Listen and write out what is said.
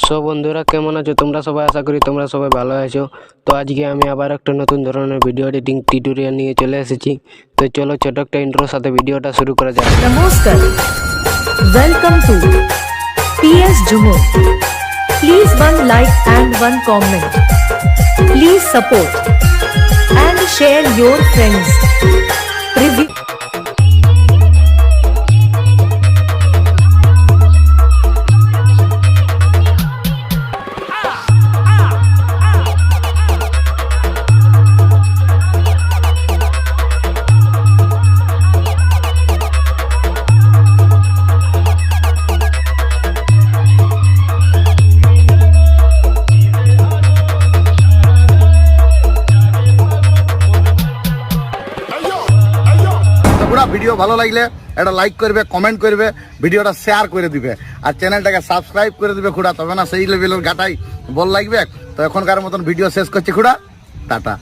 So বন্ধুরা কেমন আছো তোমরা সবাই? আশা করি তোমরা সবাই ভালো আছো। তো আজকে আমি আবার একটা নতুন ধরনের ভিডিও এডিটিং টিউটোরিয়াল নিয়ে চলে এসেছি। তো চলো ছোট একটা ইন্ট্রোর সাথে ভিডিওটা শুরু করা যাক। নমস্কার, welcome to PS Jumo. Please one like and one comment. Please support and share your friends. Review. Video ভালো লাগলে এটা লাইক করবে, কমেন্ট করবে, ভিডিওটা শেয়ার করে দিবে আর চ্যানেলটাকে সাবস্ক্রাইব করে দিবে খুড়া, তবে না সেই লেভেলের গাটাই বল লাগবে। তো এখনকার মতন ভিডিও শেষ করছি খুড়া, টাটা।